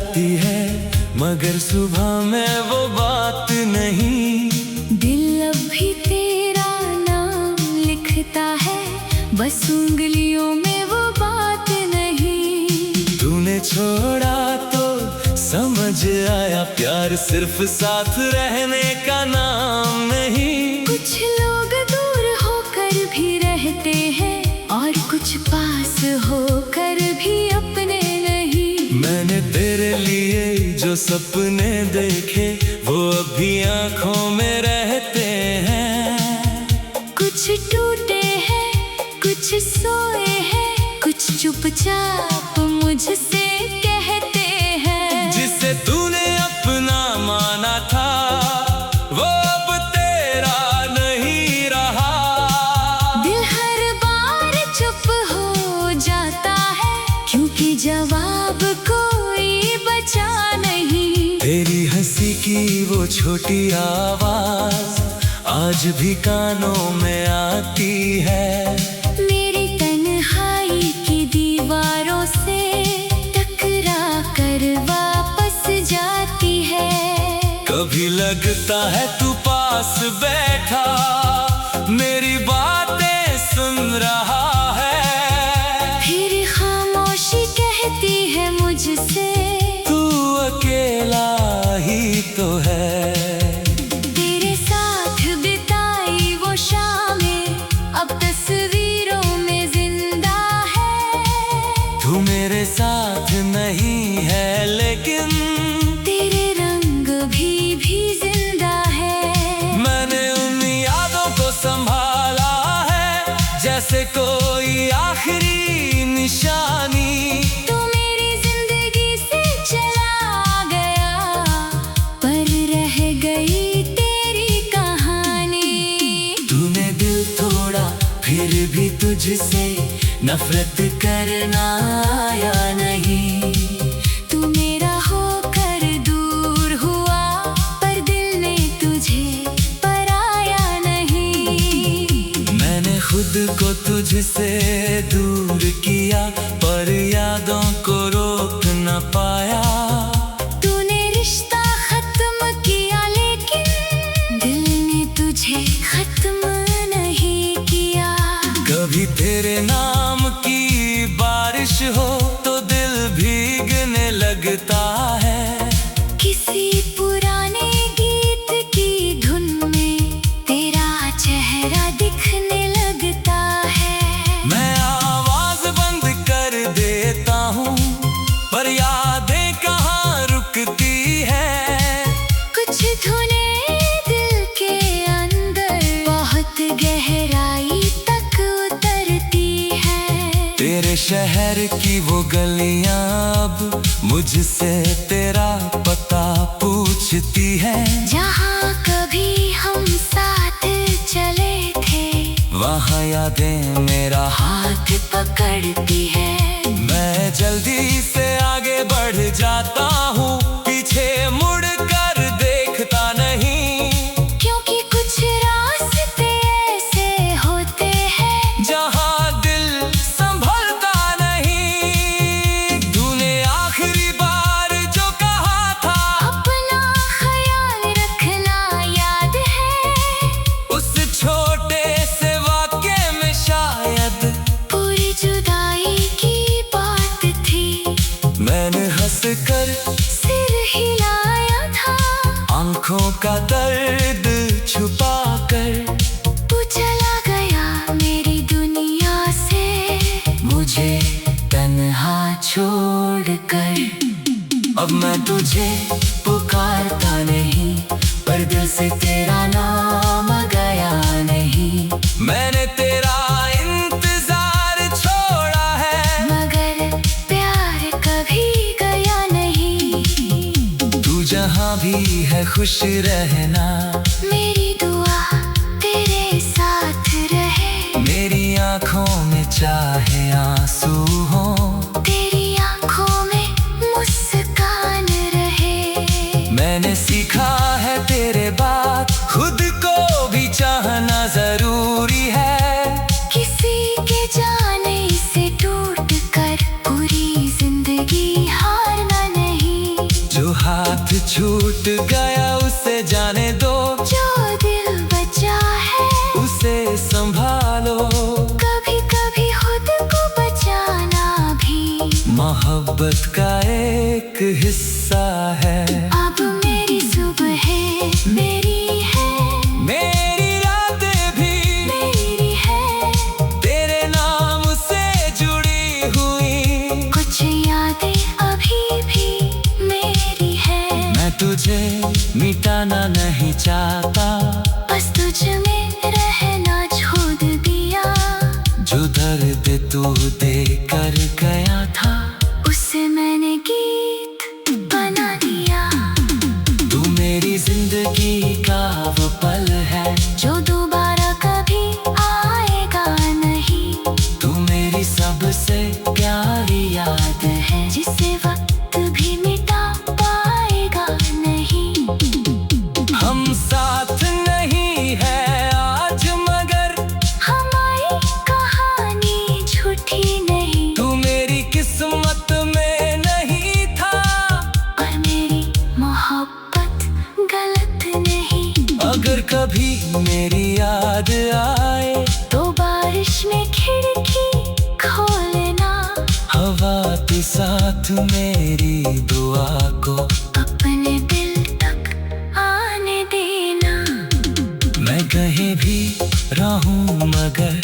जाती है, मगर सुबह में वो बात नहीं। दिल अब भी तेरा नाम लिखता है, बस उंगलियों में वो बात नहीं। तूने छोड़ा तो समझ आया, प्यार सिर्फ साथ रहने का नाम नहीं। कुछ लोग दूर होकर भी रहते हैं, और कुछ पास होकर भी अपने नहीं। मैंने तेरे लिए जो सपने देखे, वो अभी आंखों में रहते हैं। कुछ टूटे हैं, कुछ सोए हैं, कुछ चुपचाप मुझसे कहते हैं। जिसे तूने अपना माना था, वो अब तेरा नहीं रहा। दिल हर बार चुप हो जाता है, क्योंकि जवाब कोई बचा नहीं। तेरी हंसी की वो छोटी आवाज आज भी कानों में आती है। मेरी तन्हाई की दीवारों से टकरा कर वापस जाती है। कभी लगता है तू पास बैठा, मेरी बातें सुन रहा है। फिर खामोशी कहती है मुझसे, तू अकेला ही तो है। तेरे साथ बिताई वो शामें अब तस्वीरों में जिंदा है। तू मेरे साथ नहीं है, लेकिन तेरे रंग भी जिंदा है। मैंने उन यादों को संभाला है, जैसे कोई आखिरी निशानी। तू मेरी जिंदगी से चला गया, पर रह गई तेरी कहानी। तूने दिल तोड़ा, फिर भी तुझसे नफरत करना आया नहीं। तू मेरा होकर दूर हुआ, पर दिल ने तुझे पराया नहीं। मैंने खुद को तुझसे दूर किया, पर यादों को रोक न पाया। तूने रिश्ता खत्म किया, लेकिन दिल ने तुझे खत्म नहीं किया। कभी तेरे नाम की बारिश हो तो दिल भीगने लगता है। किसी पुराने गीत की धुन में तेरा चेहरा दिखने लगता है। मैं आवाज बंद कर देता हूँ, पर यादें कहाँ रुकती है। कुछ धुनें दिल के अंदर बहुत गहराई तक उतरती है। तेरे शहर की वो गलियां अब मुझसे तेरा पता पूछती है। जहाँ कभी हम साथ चले थे, वहाँ यादें मेरा हाथ पकड़ती है। मैं जल्दी से आगे बढ़ जाता हूँ, पीछे मुड़ कर देखता नहीं। क्योंकि कुछ रास्ते ऐसे होते हैं, जहाँ दिल संभलता नहीं। तूने आखिरी बार जो कहा था, अपना ख्याल रखना याद है। उस छोटे से वाक्य में शायद पूरी जुदाई की बात थी। मैंने हंस कर सिर हिलाया था, आंखों का दर्द छुपा कर। तू चला गया मेरी दुनिया से, मुझे तन्हा छोड़ कर। अब मैं तुझे पुकारता नहीं, पर दिल से तेरा नाम गया नहीं। मैंने तेरा इंतजार छोड़ा है, मगर प्यार कभी गया नहीं। तू जहाँ भी है खुश रहना, मेरी दुआ तेरे साथ रहे। मेरी आंखों में चाहे आंसू हो, तेरी आंखों में मुस्कान रहे। मैंने सीखा है तेरे बाद खुद को भी चाहना जरूरी है। किसी के जाने से टूट कर पूरी जिंदगी हारना नहीं। टूट गया उसे जाने दो, जो दिल बचा है उसे संभालो। कभी कभी खुद को बचाना भी मोहब्बत का एक हिस्सा है। अब मेरी सुबह मेरी है, मेरी रातें भी मेरी है। तेरे नाम से जुड़ी हुई, कुछ यादें अभी भी मेरी है। मैं तुझे मिटाना नहीं चाहता, बस तुझ में रहना छोड़ दिया। जो दर्द तू दे कर गया था, उससे मैंने गीत बना दिया। तू मेरी जिंदगी का वो पल है, जो दोबारा कभी आएगा नहीं। तू मेरी सबसे प्यारी याद है, जिसे वक्त भी मिटा पाएगा नहीं। हम साथ नहीं है आज मगर हमारी कहानी झूठी नहीं। तू मेरी किस्मत में नहीं था, और मेरी मोहब्बत गलत नहीं। अगर कभी मेरी याद आए तो बारिश में खिड़की खोलना, हवा के साथ मेरी दुआ को अपने दिल तक आने देना। मैं कहीं भी रहूं मगर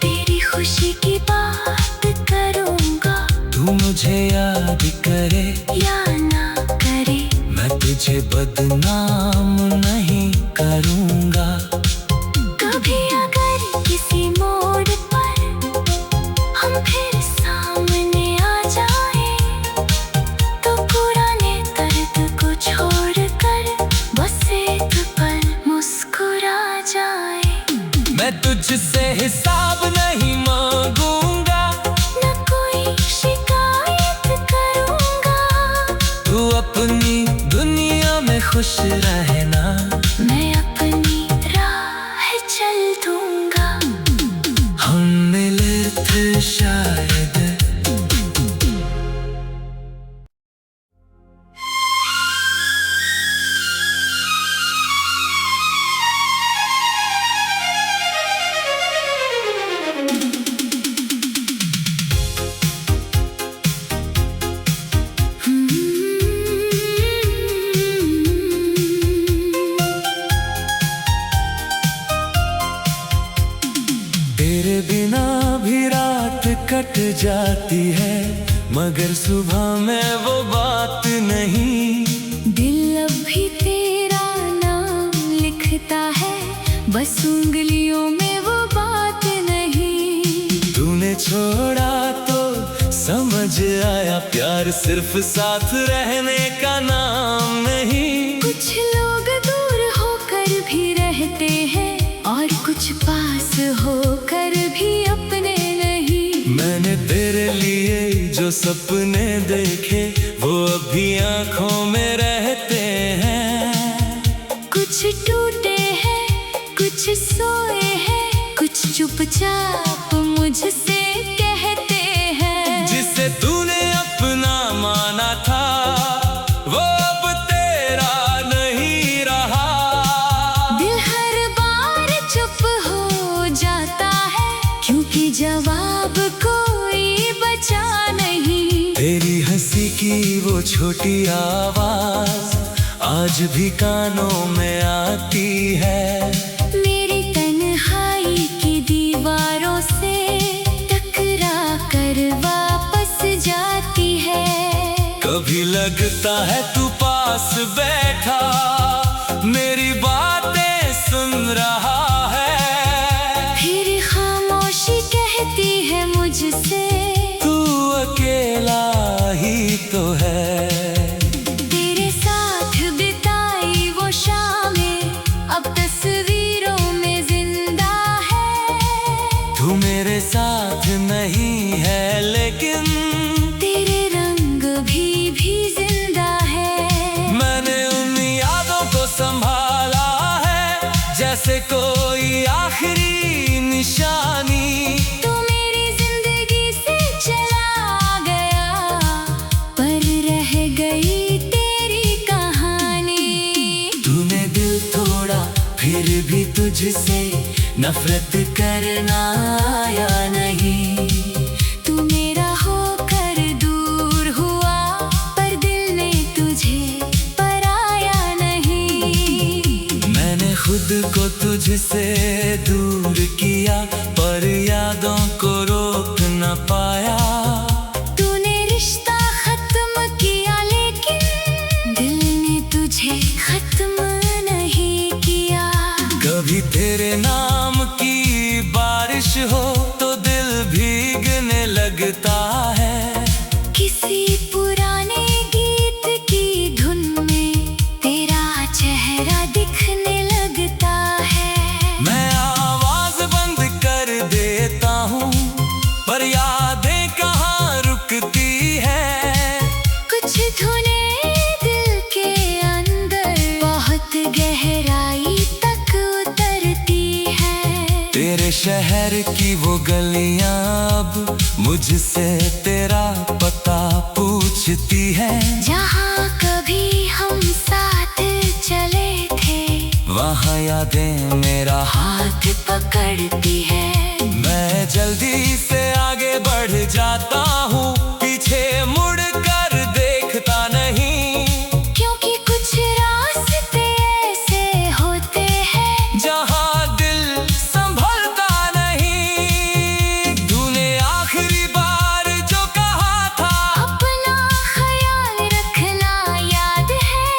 तेरी खुशी की बात करूंगा। तू मुझे याद करे या ना करे, मैं तुझे बदनाम नहीं करूंगा। कभी अगर किसी मोड़ पर हम फिर सामने आ जाए, तो पुराने दर्द को छोड़कर बस एक पल मुस्कुरा जाए। मैं तुझसे हिसाब नहीं मांगूंगा, न कोई शिकायत करूंगा। तू अपनी दुनिया में खुश रहना, मैं अपनी राह चल दूंगा। हम मिले थे शायद। तेरे बिना भी रात कट जाती है, मगर सुबह में वो बात नहीं। दिल अब भी तेरा नाम लिखता है, बस उंगलियों में वो बात नहीं। तूने छोड़ा तो समझ आया, प्यार सिर्फ साथ रहने का नाम नहीं। कुछ लोग दूर होकर भी रहते हैं, और कुछ पास होकर भी अपने नहीं। मैंने तेरे लिए जो सपने देखे, वो अभी आंखों में रहते हैं। कुछ टूटे हैं, कुछ सोए हैं, कुछ चुपचाप मुझसे कहते हैं। जिसे तूने अपना माना था, वो अब तेरा नहीं रहा। दिल हर बार चुप हो जाता है, क्योंकि जवाब कोई बचा नहीं। तेरी हंसी की वो छोटी आवाज आज भी कानों में आती है। मेरी तन्हाई की दीवारों से टकरा कर वापस जाती है। कभी लगता है तू पास बैठा, मेरी बातें सुन रहा है। फिर खामोशी कहती है मुझसे, तू अकेला ही तो है। तेरे साथ बिताई वो शामें अब तस्वीरों में जिंदा है। तू मेरे साथ नहीं है, लेकिन तेरे रंग भी जिंदा है। मैंने उन यादों को संभाला है, जैसे कोई आखिरी निशानी। तू मेरी जिंदगी से चला गया, पर रह गई तेरी कहानी। फिर भी तुझसे नफरत करना आया नहीं। तू मेरा होकर दूर हुआ, पर दिल ने तुझे पराया नहीं। मैंने खुद को तुझसे दूर किया, पर यादों को रोक न पाया। तूने रिश्ता खत्म किया, लेकिन दिल ने तुझे खत्म नहीं किया। कभी तेरे नाम की बारिश हो तो दिल भीगने लगता है। किसी पुराने गीत की धुन में तेरा चेहरा दिखने लगता है। मैं आवाज बंद कर देता हूँ, पर यादें कहाँ रुकती है। कुछ धुनें दिल के अंदर बहुत गहराई तक उतरती है। तेरे शहर की वो गलियां अब मुझसे तेरा पता पूछती है। जहाँ कभी हम साथ चले थे, वहाँ यादें मेरा हाथ पकड़ती है। मैं जल्दी से आगे बढ़ जाता हूँ, पीछे मुड़ कर देखता नहीं। क्योंकि कुछ रास्ते ऐसे होते हैं जहाँ दिल संभलता नहीं। तूने आखिरी बार जो कहा था, अपना ख्याल रखना याद है।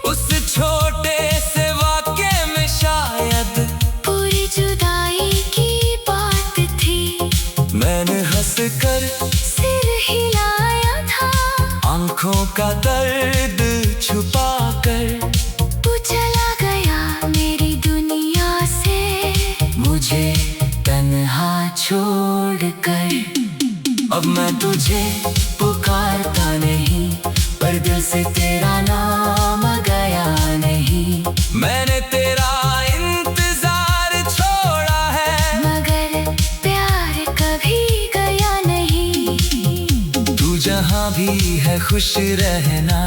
उस छोटे से वाक्य में शायद पूरी जुदाई की बात थी। मैंने हंसकर सिर हिलाया था, आंखों का दर्द छुपा कर। तू चला गया मेरी दुनिया से, मुझे तन्हा छोड़कर। अब मैं तुझे पुकारता नहीं, पर दिल से तेरा नाम गया नहीं। मैंने तेरा इंतजार छोड़ा है, मगर प्यार कभी गया नहीं। तू जहाँ भी है खुश रहना।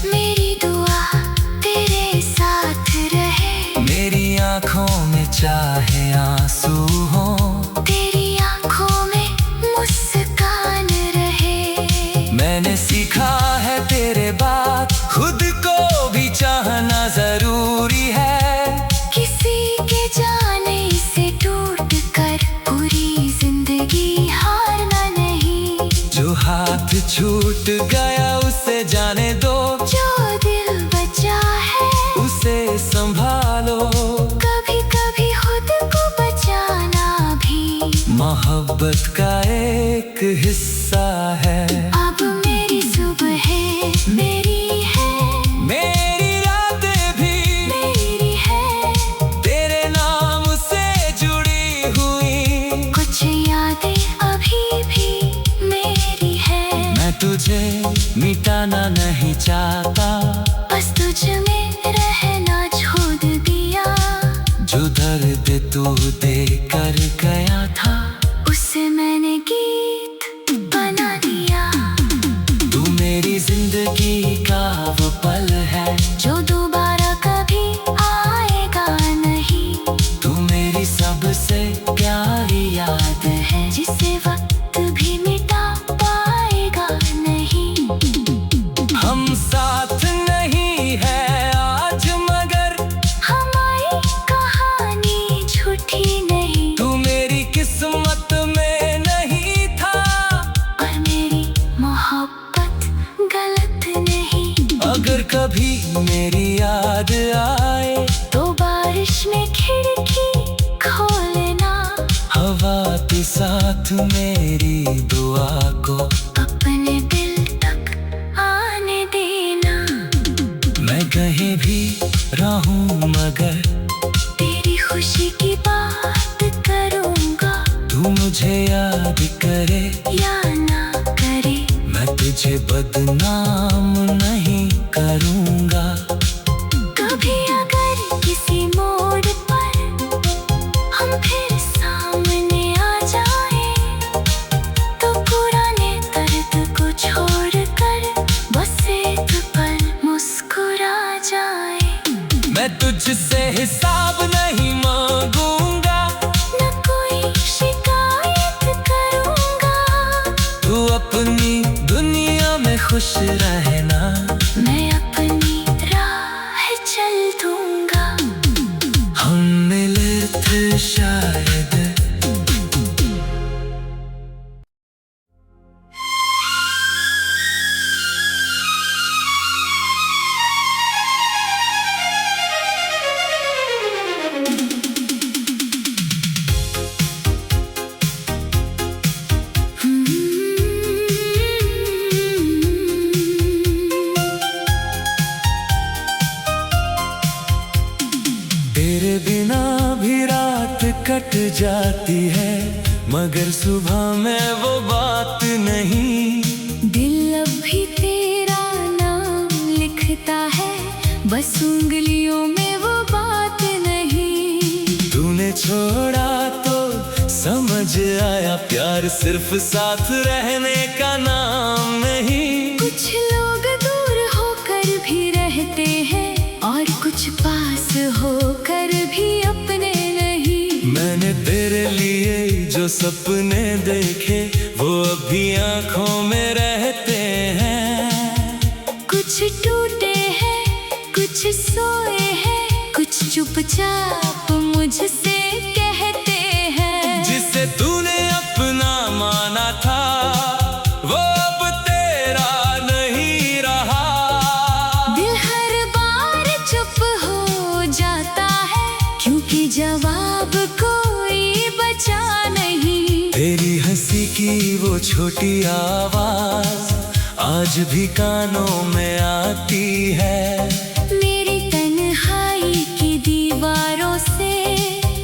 मेरी दुआ तेरे साथ रहे। मेरी आँखों में चाहे आंसू हो, तेरी आंखों में मुस्कान रहे। मैंने सीखा है तेरे बाद खुद को भी चाहना जरूरी है। किसी के जाने से टूट कर पूरी जिंदगी हारना नहीं। जो हाथ छूट गया उसे जाने दो, जो दिल बचा है उसे संभालो। कभी कभी खुद को बचाना भी मोहब्बत का एक हिस्सा है। अब मेरी सुबह मेरी है, मेरी रातें भी मेरी है। तेरे नाम से जुड़ी हुई। कुछ यादें अभी भी मेरी है। मैं तुझे मिटाना नहीं चाहता, बस तुझ में रहना छोड़ दिया। जो दर्द तू दे कर गया था, उसे मैंने गीत बना दिया। तू मेरी जिंदगी का वो पल है जो दोबारा कभी आएगा नहीं। तू मेरी सबसे प्यारी याद है, जिसे वक्त भी मिटा पाएगा नहीं। हम साथ नहीं है आज मगर हमारी कहानी झूठी नहीं। तू मेरी किस्मत में नहीं था, और मेरी मोहब्बत गलत नहीं। अगर कभी मेरी याद आए तो बारिश में खिड़की खोलना। हवा के साथ मेरी दुआ को अपने दिल तक आने देना। मैं कहीं भी रहूं मगर तेरी खुशी की बात करूंगा। तू मुझे याद करे या ना करे, मैं तुझे बदनाम नहीं करूंगा। कभी अगर किसी मोड़ पर हम फिर सामने आ जाए, तो पुराने दर्द को छोड़ कर बस एक पल मुस्कुरा जाए। मैं तुझसे हिसाब नहीं मांगूंगा, न कोई शिकायत करूंगा। तू अपनी दुनिया में खुश रहना, मैं अपनी राह चल दूंगा। हम मिले थे शायद। तेरे बिना भी रात कट जाती है, मगर सुबह में वो बात नहीं। दिल अब भी तेरा नाम लिखता है, बस उंगलियों में वो बात नहीं। तूने छोड़ा तो समझ आया, प्यार सिर्फ साथ रहने का नाम नहीं। कुछ लोग दूर होकर भी रहते हैं, और कुछ पास होकर भी अपने नहीं। मैंने तेरे लिए जो सपने देखे, वो अभी आंखों में रहते हैं। कुछ टूटे हैं, कुछ सोए हैं, कुछ चुपचाप मुझसे कहते हैं। जिसे तूने अपना माना था, वो अब तेरा नहीं रहा। दिल हर बार चुप हो जाता है, क्योंकि जवाब कोई बचा नहीं। तेरी हंसी की वो छोटी आवाज आज भी कानों में आती है। मेरी तन्हाई की दीवारों से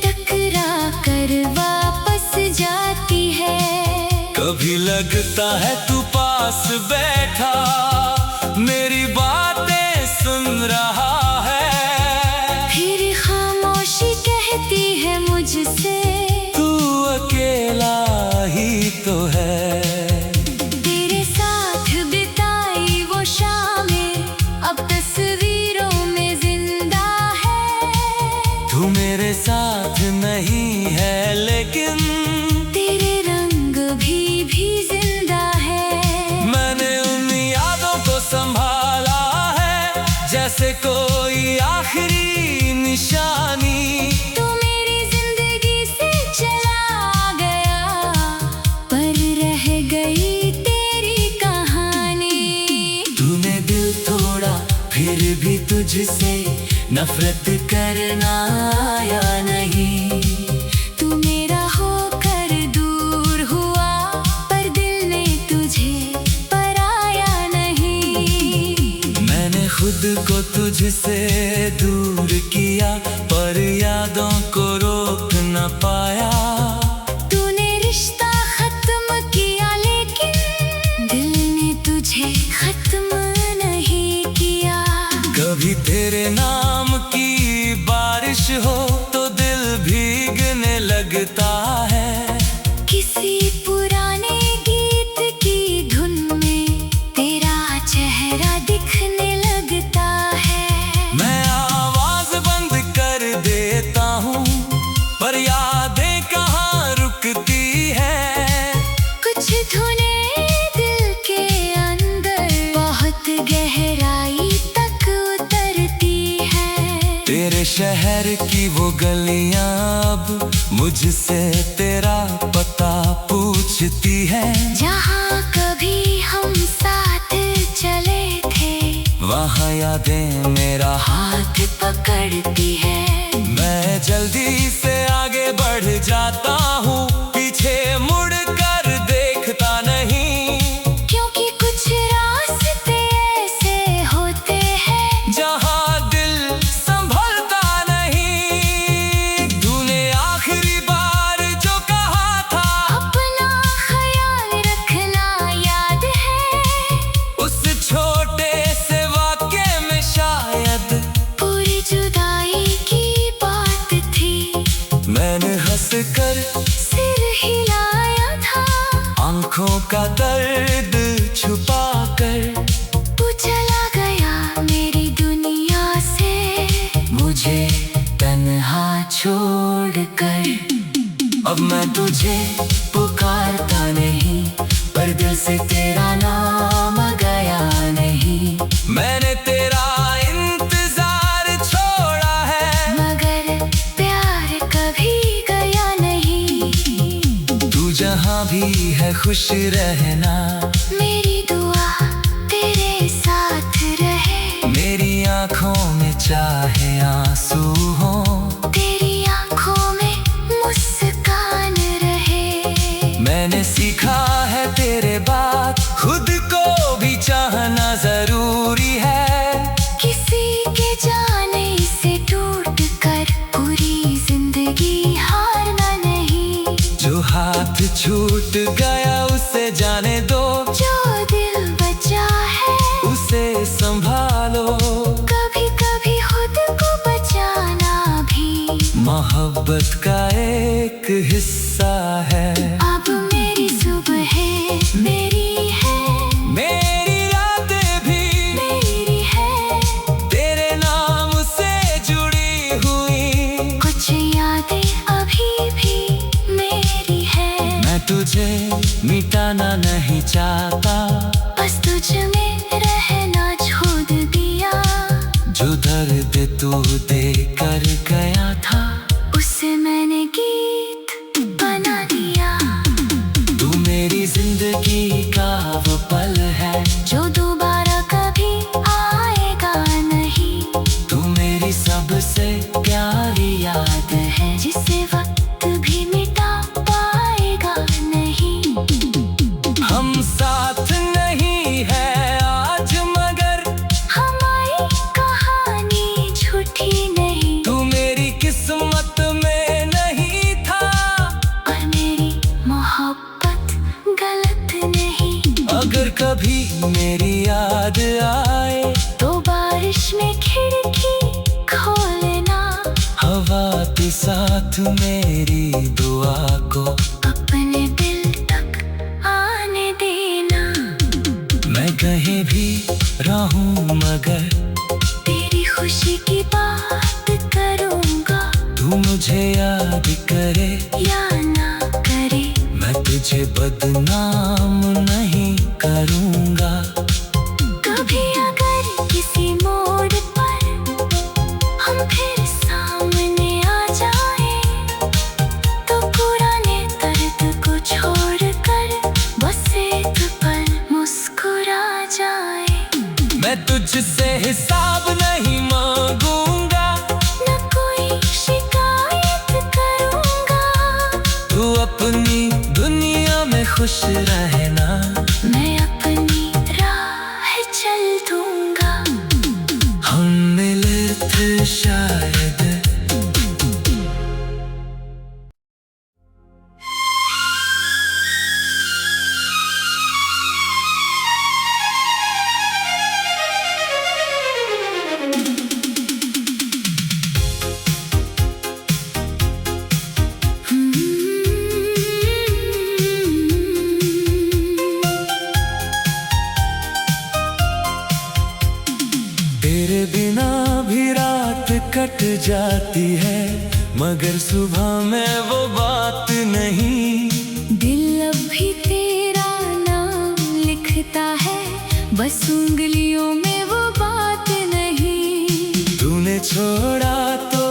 टकरा कर वापस जाती है। कभी लगता है तू पास बैठा, मेरी बातें सुन रहा है। फिर खामोशी कहती है मुझसे, तू अकेला ही तो है। तेरे साथ बिताई वो शामें अब तस्वीरों में जिंदा है। तू मेरे साथ नहीं है, लेकिन तेरे रंग भी जिंदा है। मैंने उन यादों को संभाला है, जैसे कोई आखिरी निशानी। तू मेरी जिंदगी से चला गया, पर रह गई तेरी कहानी। तूने दिल तोड़ा, फिर भी तुझसे नफरत करना आया नहीं। तू मेरा होकर दूर हुआ, पर दिल ने तुझे पराया नहीं। मैंने खुद को तुझसे दूर किया, पर यादों को रोक न पाया। तूने रिश्ता खत्म किया, लेकिन दिल ने तुझे खत्म नहीं किया। कभी तेरे नाम की बारिश हो तो दिल भीगने लगता है। किसी पुराने गीत की धुन में तेरा चेहरा दिखने लगता है। मैं आवाज बंद कर देता हूँ, पर यादें कहाँ रुकती है। कुछ धुनें दिल के अंदर बहुत गहराई तक उतरती है। तेरे शहर की वो गलियां अब मुझसे तेरा पता पूछती है। जहाँ कभी हम साथ चले थे, वहाँ यादें मेरा हाथ पकड़ती है। मैं जल्दी से आगे बढ़ जाता हूँ, पीछे मुड़ कर देखता नहीं। क्योंकि कुछ रास्ते ऐसे होते हैं, जहाँ दिल संभलता नहीं। तूने आखिरी बार जो कहा था, अपना ख्याल रखना याद है। उस छोटे से वाक्य में शायद पूरी जुदाई की बात थी। मैंने हंसकर सिर हिलाया था, आंखों का दर्द छुपा कर। तू चला गया मेरी दुनिया से। अब मैं तुझे पुकारता नहीं, पर दिल से तेरा नाम गया नहीं। मैंने तेरा इंतजार छोड़ा है, मगर प्यार कभी गया नहीं। तू जहाँ भी है खुश रहना, मेरी दुआ तेरे साथ रहे। मेरी आँखों में चाहे आंसू हो, तेरी आँखों में मुस्कान रहे। मैंने सीखा है तेरे बाद खुद को भी चाहना जरूरी है। किसी के जाने से टूट कर पूरी जिंदगी हारना नहीं। जो हाथ छूट गया उसे जाने दो, जो दिल बचा है उसे संभालो। कभी कभी खुद को बचाना भी मोहब्बत का एक हिस्सा है। अब मेरी सुबह मेरी है, मेरी रातें भी मेरी है। तेरे नाम से जुड़ी हुई, कुछ यादें अभी भी मेरी है। मैं तुझे मिटाना नहीं चाहता, बस तुझ में रहना छोड़ दिया। जो दर्द तू दे कर गया था, उससे मैंने गीत बना दिया। तू मेरी जिंदगी का वो पल है, जो दोबारा कभी आएगा नहीं। तू मेरी सबसे प्यारी याद है, जिसे वक्त भी मिटा पाएगा नहीं। हम साथ नहीं है आज मगर हमारी कहानी झूठी नहीं। तू मेरी किस्मत में नहीं था, और मेरी मोहब्बत गलत नहीं। अगर कभी मेरी याद आए तो बारिश में खिड़की खोलना। हवा के साथ मेरी दुआ को अपने दिल तक आने देना। मैं कहीं भी रहूं मगर तेरी खुशी की बात करूंगा। तू मुझे याद करे या ना करे, मैं तुझे बदनाम नहीं करूंगा। कभी अगर किसी मोड़ पर हम फिर सामने आ जाए, तो पुराने दर्द को छोड़कर बस एक पल मुस्कुरा जाए। मैं तुझसे हिसाब नहीं मांगूंगा, न कोई शिकायत करूंगा। तू अपनी दुनिया में खुश रहना, मैं अपनी राह चल दूंगा। हम मिले थे शायद। तेरे बिना भी रात कट जाती है, मगर सुबह में वो बात नहीं। दिल अब भी तेरा नाम लिखता है, बस उंगलियों में वो बात नहीं। तूने छोड़ा तो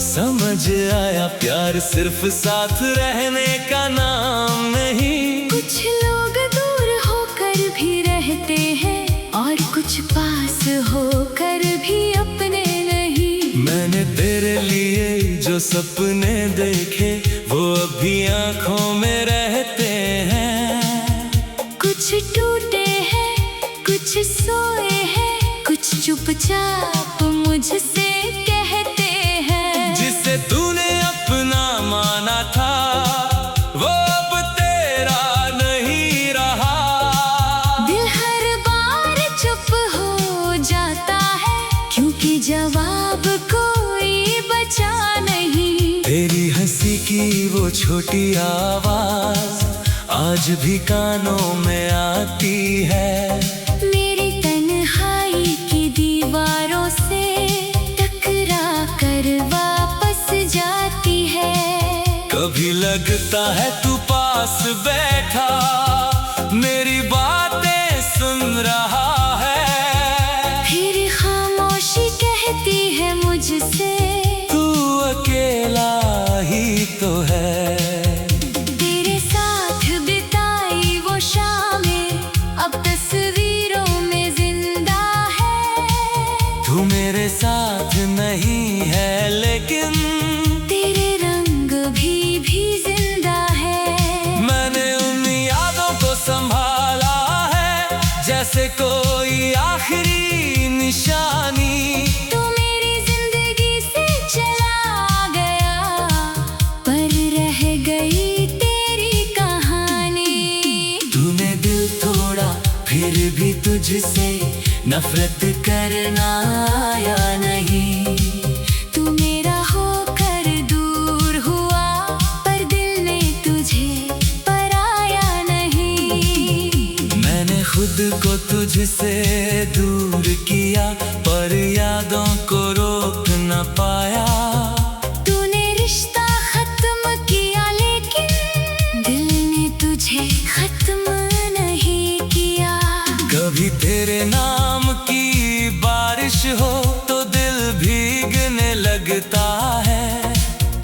समझ आया, प्यार सिर्फ साथ रहने का नाम नहीं। कुछ लोग दूर होकर भी रहते हैं, और कुछ पास होकर भी अपने नहीं। मैंने तेरे लिए जो सपने देखे, वो अभी आँखों में रहते हैं। कुछ टूटे हैं, कुछ सोए हैं, कुछ चुपचाप मुझसे कहते हैं। जिसे तूने अपना माना था, वो अब तेरा नहीं रहा। दिल हर बार चुप हो जाता है, क्योंकि जवाब कोई बचा नहीं। तेरी हंसी की वो छोटी आवाज आज भी कानों में आती है। मेरी तन्हाई की दीवारों से टकरा कर वापस जाती है। कभी कभी लगता है तू पास बैठा मेरी बातें सुन रहा है, फिर खामोशी कहती है मुझसे तू अकेला ही तो है। तेरे साथ बिताई वो शामें अब तस्वीरों में जिंदा है। तू मेरे साथ नहीं है लेकिन तेरे रंग भी जिंदा है। मैंने उन यादों को संभाला है जैसे कोई आखिरी निशानी। तू मेरी जिंदगी से चला गया पर रह गई तेरी कहानी। तूने दिल तोड़ा फिर भी तुझसे नफरत करना आया नहीं। तू मेरा होकर दूर हुआ पर दिल ने तुझे पराया नहीं। मैंने खुद को तुझसे दूर किया पर यादों को रोक न पाया। तूने रिश्ता खत्म किया लेकिन दिल ने तुझे खत्म नहीं किया। कभी तेरे नाम की बारिश हो तो दिल भीगने लगता है।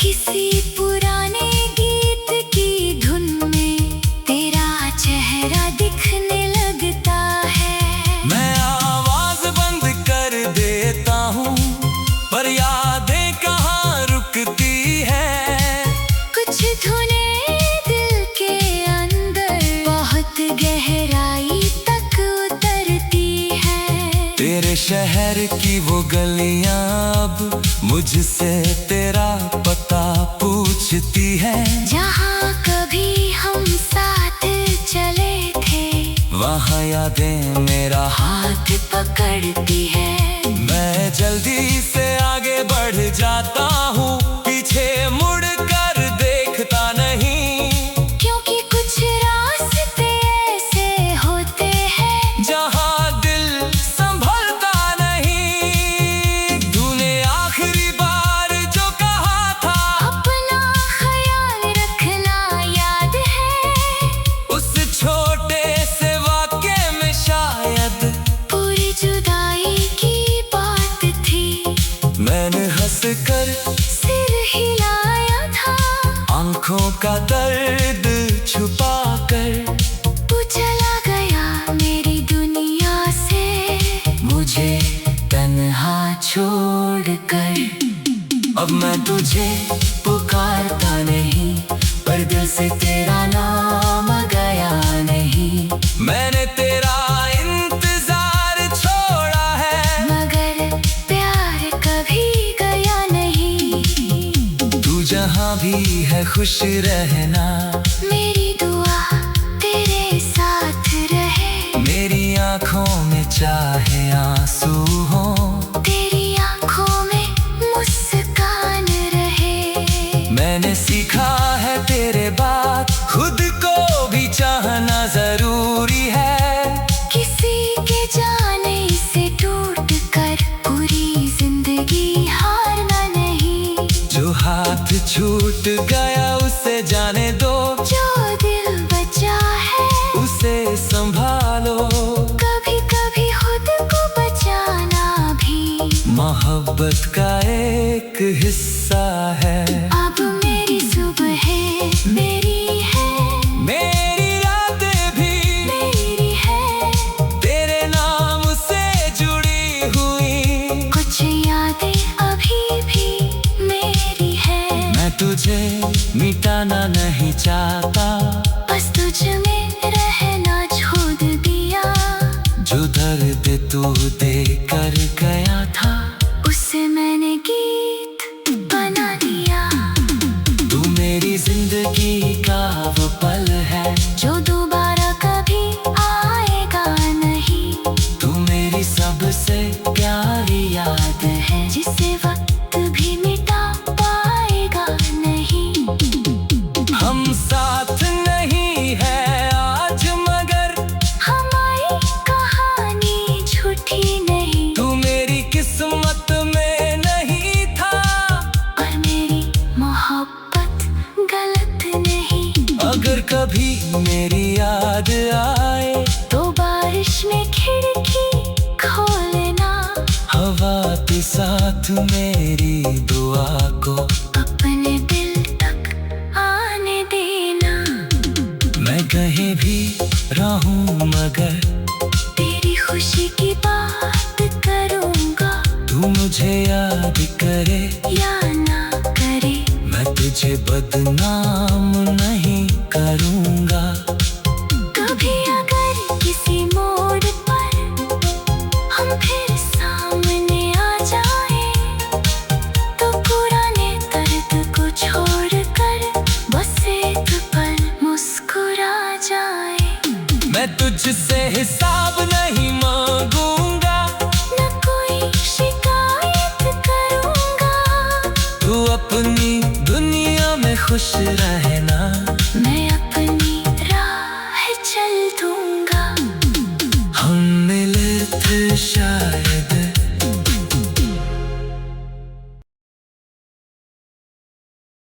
किसी पुराने गीत की धुन में तेरा चेहरा दिखने लगता है। मैं आवाज बंद कर देता हूँ पर यादें कहाँ रुकती है। कुछ धुनें दिल के अंदर बहुत गहराई तक उतरती है। तेरे शहर की वो गलियां अब मुझसे तेरा पता पूछती है। जहाँ कभी हम साथ चले थे वहाँ यादें मेरा हाथ पकड़ती है। मैं जल्दी से आगे बढ़ जाता हूँ पीछे मुड़ कर देखता नहीं। क्योंकि कुछ रास्ते ऐसे होते हैं जहाँ दिल संभलता नहीं। तूने आखिरी बार जो कहा था अपना ख्याल रखना याद है। उस छोटे से वाक्य में शायद पूरी जुदाई की बात थी। मैंने हंसकर सिर हिलाया था आंखों का दर्द छुपा कर। तू चला गया मेरी दुनिया से मुझे तन्हा छोड़कर। अब मैं तुझे पुकारता नहीं पर दिल से तेरा नाम गया नहीं। मैंने तेरा इंतजार छोड़ा है मगर प्यार कभी गया नहीं। तू जहाँ भी है खुश रहना। मेरी दुआ तेरे साथ रहे। मेरी आँखों में चाहे आंसू हो तेरी आंखों में मुस्कान रहे। मैंने सीखा है तेरे बाद खुद को भी चाहना जरूरी है। किसी के जाने से टूट कर पूरी जिंदगी हारना नहीं। जो हाथ छूट गया उसे जाने दो, जो दिल बचा है उसे संभालो। कभी कभी खुद को बचाना भी मोहब्बत का एक हिस्सा है। अब मेरी सुबह मेरी है, मेरी रातें भी मेरी है। तेरे नाम से जुड़ी हुई। कुछ यादें अभी भी मेरी है। मैं तुझे मिटाना नहीं चाहता, बस तुझ में रहना छोड़ दिया। जो दर्द तू दे कर गया था उससे मैंने गीत बना दिया। तू मेरी जिंदगी का वो पल है जो दोबारा कभी आएगा नहीं। तू मेरी सबसे प्यारी याद है जिसे वक्त भी मिटा पाएगा नहीं। हम साथ नहीं है बदनाम नहीं करूँगा। कभी अगर किसी मोड़ पर हम फिर सामने आ जाए, तो पुराने दर्द को छोड़कर बस एक पल मुस्कुरा जाए। मैं तुझसे हिसाब नहीं मांगूंगा, न कोई शिकायत करूँगा। तू अपनी दुनिया में खुश रहे।